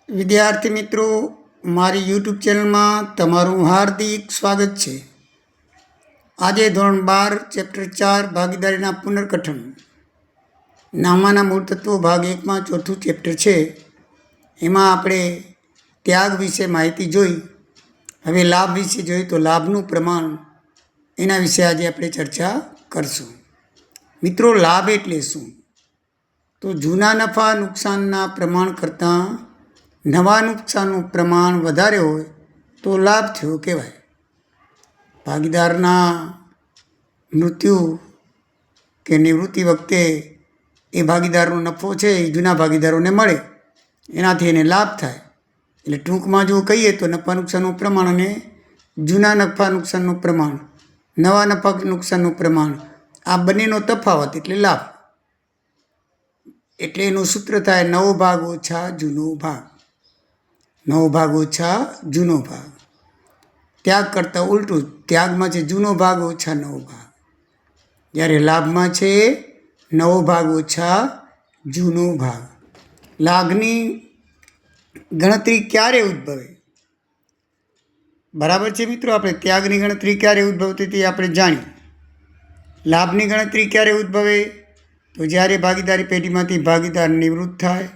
વિદ્યાર્થી મિત્રો, મારી યુટ્યુબ ચેનલમાં તમારું હાર્દિક સ્વાગત છે. આજે ધોરણ 12 ચેપ્ટર 4 ભાગીદારીના પુનર્ગઠન નામાના મૂળ તત્વો ભાગ 1માં ચોથું ચેપ્ટર છે. એમાં આપણે ત્યાગ વિશે માહિતી જોઈ. હવે લાભ વિશે જોઈએ તો લાભનું પ્રમાણ, એના વિશે આજે આપણે ચર્ચા કરશું. મિત્રો, લાભ એટલે શું? તો જૂના નફા નુકસાનના પ્રમાણ કરતાં નવા નુકસાનનું પ્રમાણ વધારે હોય તો લાભ થયો કહેવાય. ભાગીદારના મૃત્યુ કે નિવૃત્તિ વખતે એ ભાગીદારનો નફો છે એ જૂના ભાગીદારોને મળે, એનાથી એને લાભ થાય. એટલે ટૂંકમાં જો કહીએ તો નફા નુકસાનનું પ્રમાણ અને જૂના નફા નુકસાનનું પ્રમાણ, નવા નફા નુકસાનનું પ્રમાણ, આ બંનેનો તફાવત એટલે લાભ. એટલે એનું સૂત્ર થાય નવો ભાગ ઓછા જૂનો ભાગ. નવો ભાગ ઓછા જૂનો ભાગ. ત્યાગ કરતાં ઉલટું, ત્યાગમાં છે જૂનો ભાગ ઓછા નવો ભાગ, જ્યારે લાભમાં છે નવો ભાગ ઓછા જૂનો ભાગ. લાભની ગણતરી ક્યારે ઉદ્ભવે? બરાબર છે મિત્રો, આપણે ત્યાગની ગણતરી ક્યારે ઉદ્ભવતી તે આપણે જાણીએ. લાભની ગણતરી ક્યારે ઉદ્ભવે? તો જ્યારે ભાગીદારી પેઢીમાંથી ભાગીદાર નિવૃત્ત થાય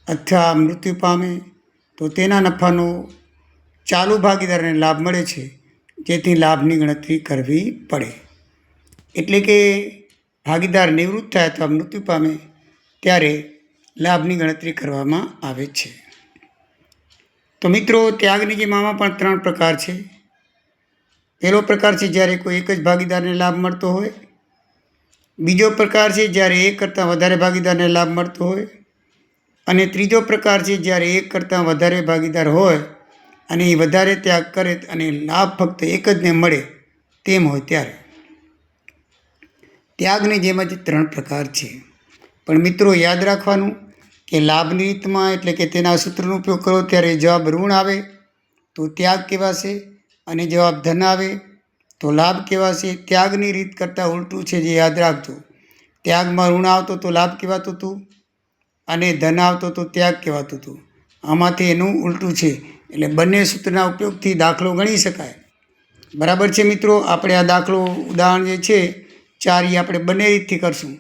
અથવા મૃત્યુ પામે તો તેના નફાનો ચાલુ ભાગીદારને લાભ મળે છે, જેથી લાભની ગણતરી કરવી પડે. એટલે કે ભાગીદાર નિવૃત્ત થાય અથવા મૃત્યુ પામે ત્યારે લાભની ગણતરી કરવામાં આવે છે. તો મિત્રો, ત્યાગની જેમ આમાં પણ 3 પ્રકાર છે. પહેલો પ્રકાર છે જ્યારે કોઈ એક જ ભાગીદારને લાભ મળતો હોય. બીજો પ્રકાર છે જ્યારે એક કરતાં વધારે ભાગીદારને લાભ મળતો હોય. અને ત્રીજો પ્રકાર છે જ્યારે એક કરતાં વધારે ભાગીદાર હોય અને એ વધારે ત્યાગ કરે અને લાભ ફક્ત એક જને મળે તેમ હોય ત્યારે. ત્યાગની જેમ જ 3 પ્રકાર છે. પણ મિત્રો, યાદ રાખવાનું કે લાભની રીતમાં એટલે કે તેના સૂત્રનો ઉપયોગ કરો ત્યારે જવાબ ઋણ આવે તો ત્યાગ કહેવાશે, અને જવાબ ધન આવે તો લાભ કહેવાશે. ત્યાગની રીત કરતાં ઉલટું છે, જે યાદ રાખજો. ત્યાગમાં ઋણ આવતો તો લાભ કહેવાતું હતું અને ધન આવતો તો ત્યાગ કહેવાતું હતું. આમાંથી એનું ઉલટું છે. એટલે બંને સૂત્રના ઉપયોગથી દાખલો ગણી શકાય. બરાબર છે મિત્રો, આપણે આ દાખલો ઉદાહરણ જે છે 4 એ આપણે બંને રીતથી કરશું.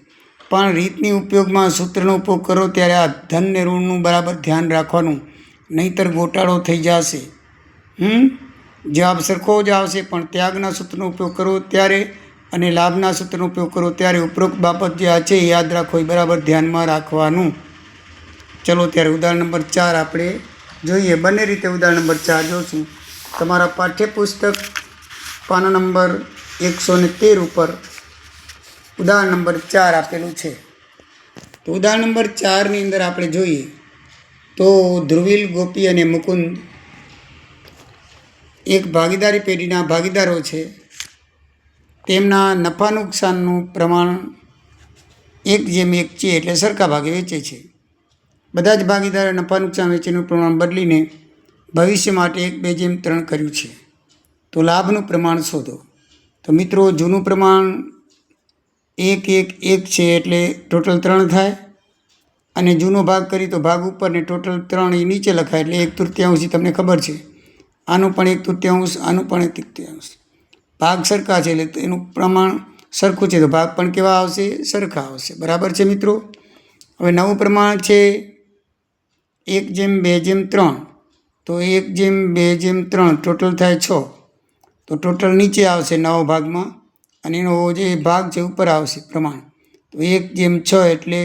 પણ રીતની ઉપયોગમાં સૂત્રનો ઉપયોગ કરો ત્યારે આ ધન ને ઋણનું બરાબર ધ્યાન રાખવાનું, નહીંતર ગોટાળો થઈ જશે. જવાબ સરખો જ આવશે, પણ ત્યાગના સૂત્રનો ઉપયોગ કરો ત્યારે અને લાભના સૂત્રનો ઉપયોગ કરો ત્યારે ઉપરોક્ત બાબત જે આ છે એ યાદ રાખો, એ બરાબર ધ્યાનમાં રાખવાનું. ચલો ત્યારે ઉદાહરણ નંબર 4 આપણે જોઈએ. બંને રીતે ઉદાહરણ નંબર 4 જોશું. તમારા પાઠ્યપુસ્તક પાના નંબર 113 ઉપર ઉદાહરણ નંબર 4 આપેલું છે. તો ઉદાહરણ નંબર 4ની અંદર આપણે જોઈએ તો ધ્રુવીલ, ગોપી અને મુકુંદ એક ભાગીદારી પેઢીના ભાગીદારો છે. તેમના નફા નુકસાનનું પ્રમાણ 1:1 છે, એટલે સરખા ભાગે વેચે છે. બધા જ ભાગીદારોએ નફા નુકસાન વેચીનું પ્રમાણ બદલીને ભવિષ્ય માટે 1:3 કર્યું છે. તો લાભનું પ્રમાણ શોધો. તો મિત્રો, જૂનું પ્રમાણ 1:1 છે, એટલે ટોટલ 3 થાય. અને જૂનો ભાગ કરી તો ભાગ ઉપર ને ટોટલ 3 એ નીચે લખાય, એટલે 1/3 તમને ખબર છે. આનું પણ 1/3, આનું પણ 1/3. ભાગ સરખા છે એટલે એનું પ્રમાણ સરખું છે, તો ભાગ પણ કેવા આવશે? સરખા આવશે. બરાબર છે મિત્રો. હવે નવું પ્રમાણ છે 1:2:3. તો 1:2:3 ટોટલ થાય 6. તો ટોટલ નીચે આવશે નવો ભાગમાં, અને એનો જે ભાગ છે ઉપર આવશે પ્રમાણ. તો 1:6 એટલે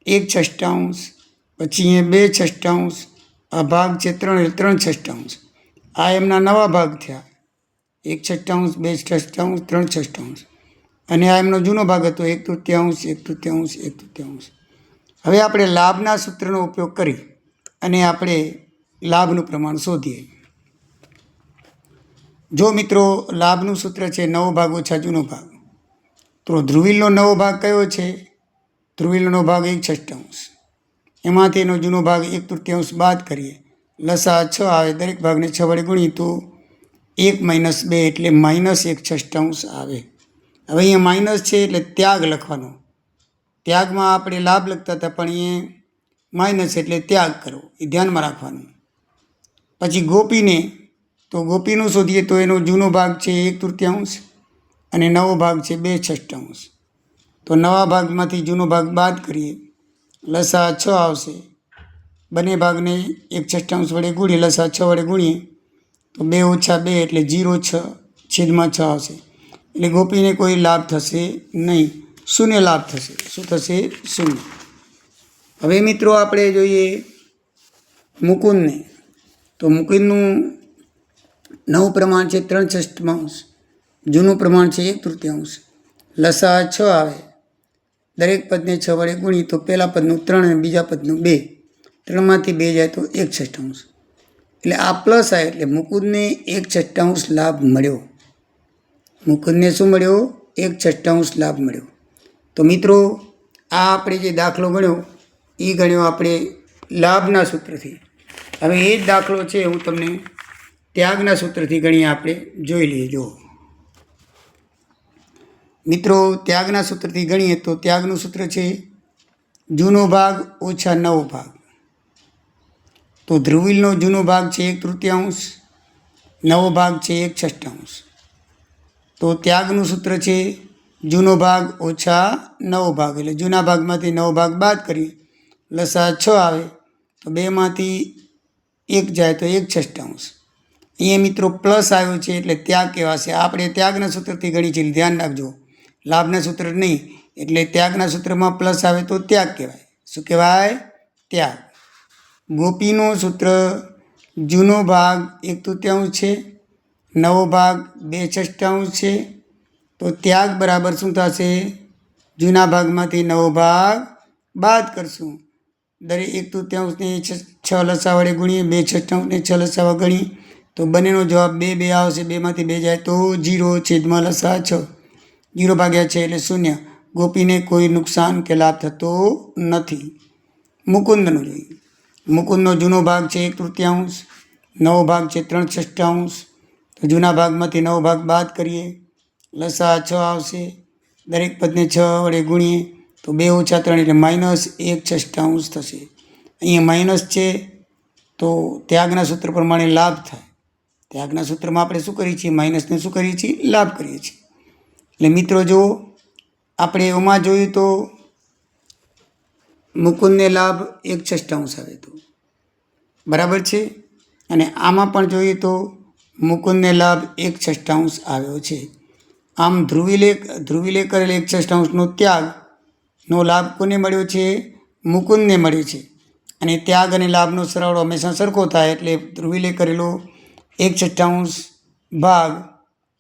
1/6. પછી અહીંયા 2/6. આ ભાગ છે 3 એટલે 3/6. આ એમના નવા ભાગ થયા, 1/6, 2/6, 3/6. અને આ એમનો જૂનો ભાગ હતો 1/3, 1/3, 1/3. હવે આપણે લાભના સૂત્રનો ઉપયોગ કરી અને આપણે લાભનું પ્રમાણ શોધીએ. જો મિત્રો, લાભનું સૂત્ર છે નવો ભાગ ઓછા જૂનો ભાગ. તો ધ્રુવીલનો નવો ભાગ કયો છે? ધ્રુવીલનો ભાગ 1/6. એમાંથી એનો જૂનો ભાગ 1/3 બાદ કરીએ, લસા 6 આવે. દરેક ભાગને 6 વડે ગુણીએ તો 1 - 2 એટલે -1/6 આવે. હવે અહીંયા માઇનસ છે એટલે ત્યાગ લખવાનો. ત્યાગમાં આપણે લાભ લખતા હતા, પણ અહીંયા માઇનસ એટલે ત્યાગ કરવો, એ ધ્યાનમાં રાખવાનું. પછી ગોપીને, તો ગોપીનું શોધીએ તો એનો જૂનો ભાગ છે 1/3 અને નવો ભાગ છે 2/6. તો નવા ભાગમાંથી જૂનો ભાગ બાદ કરીએ, લસા 6 આવશે. બંને ભાગને 1/6 વડે ગુણીએ, લસા 6 વડે ગુણીએ તો 2 - 2 એટલે 0/6 આવશે. એટલે ગોપીને કોઈ લાભ થશે નહીં, શૂન્ય લાભ થશે. શું થશે? શૂન્ય. હવે મિત્રો આપણે જોઈએ મુકુંદને. તો મુકુંદનું નવું પ્રમાણ છે 3/6, જૂનું પ્રમાણ છે 1/3. લસા 6 આવે, દરેક પદને 6 વડે ગુણી તો પહેલા પદનું 3 અને બીજા પદનું 2, 3માંથી 2 જાય તો 1/6. એટલે આ પ્લસ આવે એટલે મુકુંદને 1/6 લાભ મળ્યો. મુકુંદને શું મળ્યો? 1/6 લાભ મળ્યો. તો મિત્રો આ આપણે જે દાખલો ગણ્યો એ ગણ્યો આપણે લાભના સૂત્રથી. હવે એ જ દાખલો છે હું તમને ત્યાગના સૂત્રથી ગણીએ, આપણે જોઈ લઈએ. જો મિત્રો ત્યાગના સૂત્રથી ગણીએ તો ત્યાગનું સૂત્ર છે જૂનો ભાગ ઓછા નવો ભાગ. તો ધ્રુવીલનો જૂનો ભાગ છે 1/3, નવો ભાગ છે 1/6. તો ત્યાગનું સૂત્ર છે જૂનો ભાગ ઓછા નવો ભાગ, એટલે જૂના ભાગમાંથી નવો ભાગ બાદ કરીએ, લસા 6 આવે તો 2માંથી 1 જાય તો 1/6. અહીંયા મિત્રો પ્લસ આવ્યો છે એટલે ત્યાગ કહેવાશે. આપણે ત્યાગના સૂત્રથી ગણી છે, ધ્યાન રાખજો, લાભના સૂત્ર નહીં. એટલે ત્યાગના સૂત્રમાં પ્લસ આવે તો ત્યાગ કહેવાય. શું કહેવાય? ત્યાગ. ગોપીનું સૂત્ર જૂનો ભાગ 1/3 છે, નવો ભાગ 2/6 છે. તો ત્યાગ બરાબર શું થશે? જૂના ભાગમાંથી નવો ભાગ બાદ કરશું. દરેક 1/3ને 6 લસા વડે ગુણીએ, 2/6ને 6 લસા વડે ગણીએ તો બંનેનો જવાબ 2 આવશે. 2માંથી 2 જાય તો 0 લસા 6, 0/6 એટલે 0. ગોપીને કોઈ નુકસાન કે લાભ થતો નથી. મુકુંદનું જોઈએ. મુકુંદનો જૂનો ભાગ છે 1/3, નવો ભાગ છે 3/6. તો જૂના ભાગમાંથી નવો ભાગ બાદ કરીએ, લસા 6 આવશે. દરેક પદને 6 વડે ગુણીએ તો 2 - 3 એટલે -1/6 થશે. અહીંયા માઇનસ છે તો ત્યાગના સૂત્ર પ્રમાણે લાભ થાય. ત્યાગના સૂત્રમાં આપણે શું કરીએ છીએ? માઇનસને શું કરીએ છીએ? લાભ કરીએ છીએ. એટલે મિત્રો જો આપણે એમાં જોયું તો મુકુંદને લાભ 1/6 આવે તો બરાબર છે, અને આમાં પણ જોઈએ તો મુકુંદને લાભ 1/6 આવ્યો છે. આમ ધ્રુવીલે કરેલ 1/6નો ત્યાગનો લાભ કોને મળ્યો છે? મુકુંદને મળ્યો છે. અને ત્યાગ અને લાભનો સરવાળો હંમેશા સરખો થાય, એટલે ધ્રુવીલે કરેલો 1/6 ભાગ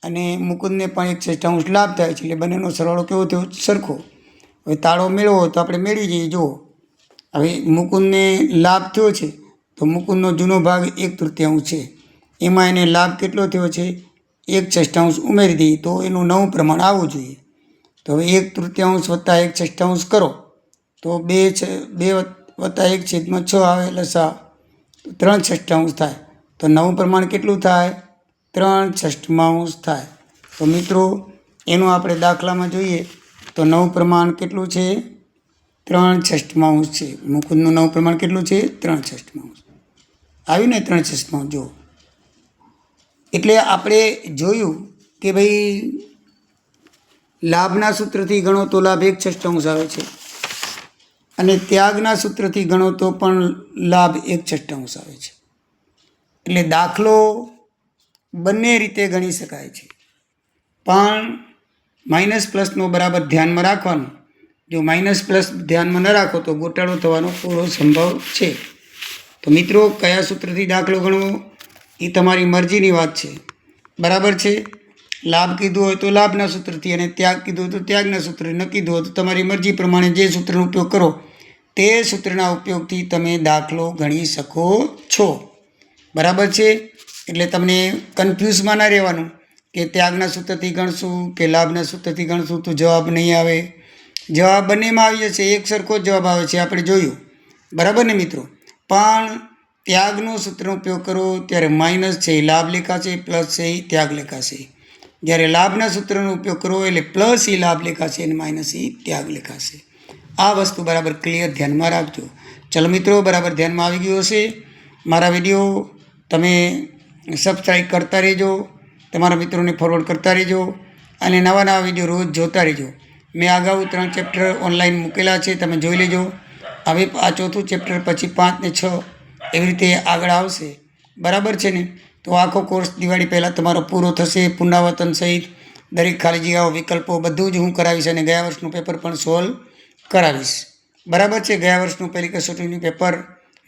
અને મુકુંદને પણ 1/6 લાભ થાય છે. એટલે બંનેનો સરવાળો કેવો થયો? સરખો. હવે તાળો મેળવો તો આપણે મેળવી જઈએ. જુઓ, હવે મુકુંદને લાભ થયો છે તો મુકુંદનો જૂનો ભાગ 1/3 છે, એમાં એને લાભ કેટલો થયો છે? 1/6 ઉમેરી દઈએ તો એનું નવું પ્રમાણ આવવું જોઈએ. તો હવે 1/3 + 1/6 કરો તો 2 + 1/6 આવે, લસા 3/6 થાય. તો નવું પ્રમાણ કેટલું થાય? 3/6 થાય. તો મિત્રો એનું આપણે દાખલામાં જોઈએ તો નવું પ્રમાણ કેટલું છે? 3/6 છે. મુકુંદનું નવું પ્રમાણ કેટલું છે? 3/6 આવ્યું ને? 3/6 જો. એટલે આપણે જોયું કે ભાઈ લાભના સૂત્રથી ગણો તો લાભ 1/6 આવે છે, અને ત્યાગના સૂત્રથી ગણો તો પણ લાભ 1/6 આવે છે. એટલે દાખલો બંને રીતે ગણી શકાય છે, પણ માઇનસ પ્લસનો બરાબર ધ્યાનમાં રાખવાનું. જો માઇનસ પ્લસ ધ્યાનમાં ન રાખો તો ગોટાળો થવાનો પૂરો સંભવ છે. તો મિત્રો કયા સૂત્રથી દાખલો ગણવો એ તમારી મરજીની વાત છે. બરાબર છે? લાભ કીધું હોય તો લાભના સૂત્રથી, અને ત્યાગ કીધું હોય તો ત્યાગના સૂત્રથી, ન કીધું હોય તો તમારી મરજી પ્રમાણે જે સૂત્રનો ઉપયોગ કરો તે સૂત્રના ઉપયોગથી તમે દાખલો ગણી શકો છો. બરાબર છે? એટલે તમને કન્ફ્યુઝમાં ના રહેવાનું કે ત્યાગના સૂત્રથી ગણશું કે લાભના સૂત્રથી ગણશું તો જવાબ નહીં આવે. જવાબ બંનેમાં આવી જશે, એક સરખો જ જવાબ આવે છે, આપણે જોયું. બરાબર ને મિત્રો? પણ ત્યાગનો સૂત્રનો ઉપયોગ કરો ત્યારે માઇનસ છે એ લાભ લેખાશે, પ્લસ છે એ ત્યાગ લેખાશે. જ્યારે લાભના સૂત્રનો ઉપયોગ કરો એટલે પ્લસ એ લાભ લેખાશે અને માઇનસ એ ત્યાગ લેખાશે. આ વસ્તુ બરાબર ક્લિયર ધ્યાનમાં રાખજો. ચલો મિત્રો, બરાબર ધ્યાનમાં આવી ગયું હશે. મારા વિડીયો તમે સબસ્ક્રાઈબ કરતા રહેજો, તમારા મિત્રોને ફોરવર્ડ કરતા રહેજો અને નવા નવા વિડીયો રોજ જોતા રહેજો. મેં અગાઉ 3 ચેપ્ટર ઓનલાઈન મૂકેલા છે, તમે જોઈ લેજો. હવે આ 4થું ચેપ્ટર પછી 5 ને 6 એવી રીતે આગળ આવશે. બરાબર છે ને? તો આખો કોર્સ દિવાળી પહેલાં તમારો પૂરો થશે. પુનરાવર્તન સહિત દરેક ખાલી જગ્યાઓ, વિકલ્પો બધું જ હું કરાવીશ અને ગયા વર્ષનું પેપર પણ સોલ્વ કરાવીશ. બરાબર છે? ગયા વર્ષનું પહેલી કસોટીનું પેપર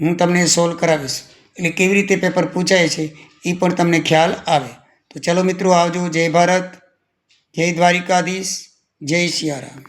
હું તમને સોલ્વ કરાવીશ, એટલે કેવી રીતે પેપર પૂછાય છે એ પણ તમને ખ્યાલ આવે. તો ચલો મિત્રો, આવજો. જય ભારત, જય દ્વારિકાધીશ, જય સિયારામ.